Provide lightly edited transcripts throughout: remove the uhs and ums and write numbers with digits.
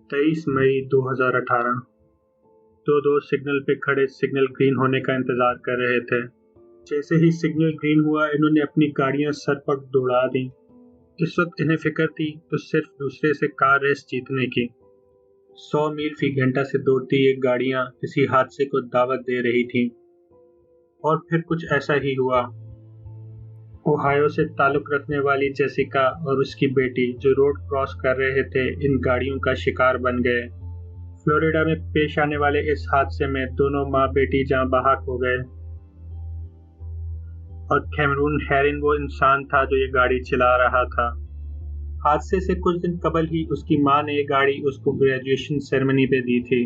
23 मई 2018। दो दोस्त सिग्नल पे खड़े सिग्नल ग्रीन होने का इंतजार कर रहे थे। जैसे ही सिग्नल ग्रीन हुआ, इन्होंने अपनी गाड़ियां सर पर दौड़ा दी। इस वक्त इन्हें फिक्र थी तो सिर्फ दूसरे से कार रेस जीतने की। 100 मील फी घंटा से दौड़ती ये गाड़ियां किसी हादसे को दावत दे रही थीं। और फिर कुछ ऐसा ही हुआ। ओहायो से ताल्लुक रखने वाली जेसिका और उसकी बेटी जो रोड क्रॉस कर रहे थे, इन गाड़ियों का शिकार बन गए। फ्लोरिडा में पेश आने वाले इस हादसे में दोनों माँ बेटी जान बहक हो गए। और कैमरून हेरिन वो इंसान था जो ये गाड़ी चला रहा था। हादसे से कुछ दिन कबल ही उसकी माँ ने ये गाड़ी उसको ग्रेजुएशन सेरेमनी पे दी थी।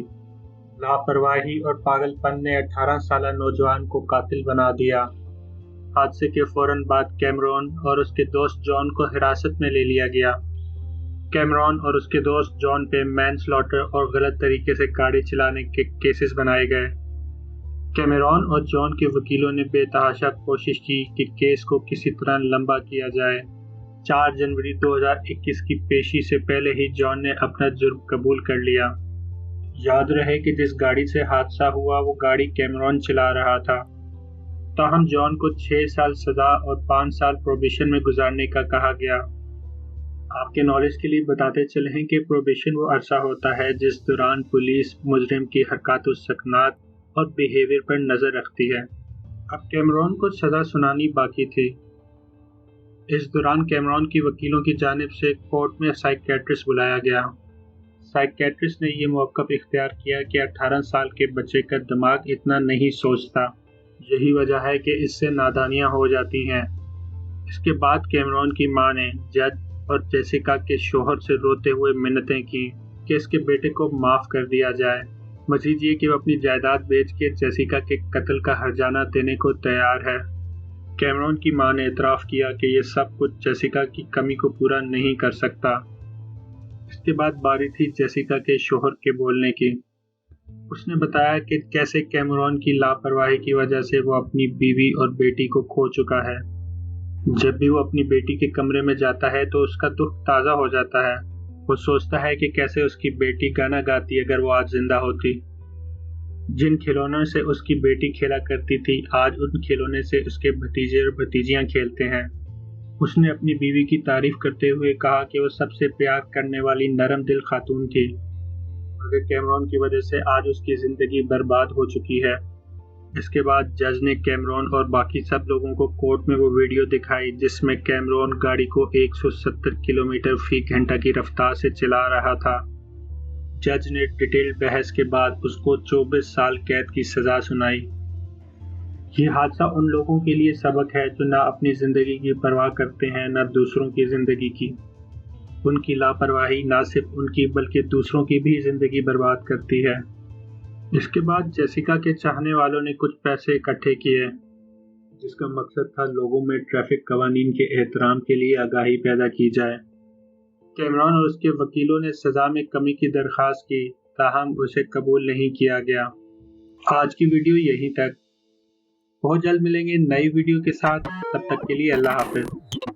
लापरवाही और पागलपन ने 18 साल नौजवान को कातिल बना दिया। हादसे के फौरन बाद कैमरॉन और उसके दोस्त जॉन को हिरासत में ले लिया गया। कैमरॉन और उसके दोस्त जॉन पे मैनस्लॉटर और गलत तरीके से गाड़ी चलाने के केसेस बनाए गए। कैमरॉन और जॉन के वकीलों ने बेतहाशा कोशिश की कि केस को किसी तरह लंबा किया जाए। 4 जनवरी 2021 की पेशी से पहले ही जॉन ने अपना जुर्म कबूल कर लिया। याद रहे कि जिस गाड़ी से हादसा हुआ वो गाड़ी कैमरॉन चला रहा था। ताहम जॉन को 6 साल सजा और 5 साल प्रोबेशन में गुजारने का कहा गया। आपके नॉलेज के लिए बताते चले हैं कि प्रोबेशन वो अरसा होता है जिस दौरान पुलिस मुजरिम की हरकत सकनात और बिहेवियर पर नजर रखती है। अब कैमरॉन को सजा सुनानी बाकी थी। इस दौरान कैमरॉन की वकीलों की जानिब से कोर्ट में साइकियाट्रिस्ट बुलाया गया। साइकियाट्रिस्ट ने यह मौक़िफ़ इख्तियार किया कि 18 साल के बच्चे का दिमाग इतना नहीं सोचता, यही वजह है कि इससे नादानियां हो जाती हैं। इसके बाद कैमरॉन की मां ने जज और जेसिका के शोहर से रोते हुए मिन्नतें की कि इसके बेटे को माफ़ कर दिया जाए। मजीद ये कि वो अपनी जायदाद बेच के जेसिका के कत्ल का हर्जाना देने को तैयार है। कैमरॉन की मां ने इतराफ़ किया कि ये सब कुछ जेसिका की कमी को पूरा नहीं कर सकता। इसके बाद बारी थी जेसिका के शोहर के बोलने की। उसने बताया कि कैसे कैमरॉन की लापरवाही की वजह से वो अपनी बीवी और बेटी को खो चुका है। जब भी वो अपनी बेटी के कमरे में जाता है तो उसका दुख ताज़ा हो जाता है। वो सोचता है कि कैसे उसकी बेटी गाना गाती अगर वो आज जिंदा होती। जिन खिलौनों से उसकी बेटी खेला करती थी, आज उन खिलौने से उसके भतीजे और भतीजियां खेलते हैं। उसने अपनी बीवी की तारीफ करते हुए कहा कि वो सबसे प्यार करने वाली नरम दिल खातून थी, मगर कैमरॉन की वजह से आज उसकी जिंदगी बर्बाद हो चुकी है। इसके बाद जज ने कैमरॉन और बाकी सब लोगों को कोर्ट में वो वीडियो दिखाई जिसमें कैमरॉन गाड़ी को 170 किलोमीटर फी घंटा की रफ्तार से चला रहा था। जज ने डिटेल्ड बहस के बाद उसको 24 साल कैद की सजा सुनाई। ये हादसा उन लोगों के लिए सबक है जो ना अपनी जिंदगी की परवाह करते हैं न दूसरों की जिंदगी की। उनकी लापरवाही ना सिर्फ उनकी बल्कि दूसरों की भी जिंदगी बर्बाद करती है। इसके बाद जेसिका के चाहने वालों ने कुछ पैसे इकट्ठे किए जिसका मकसद था लोगों में ट्रैफिक कवानीन के एहतराम के लिए आगाही पैदा की जाए। कैमरॉन और उसके वकीलों ने सजा में कमी की दरख्वास्त की, ताहम उसे कबूल नहीं किया गया। आज की वीडियो यहीं तक। बहुत जल्द मिलेंगे नई वीडियो के साथ, तब तक के लिए अल्लाह हाफिज।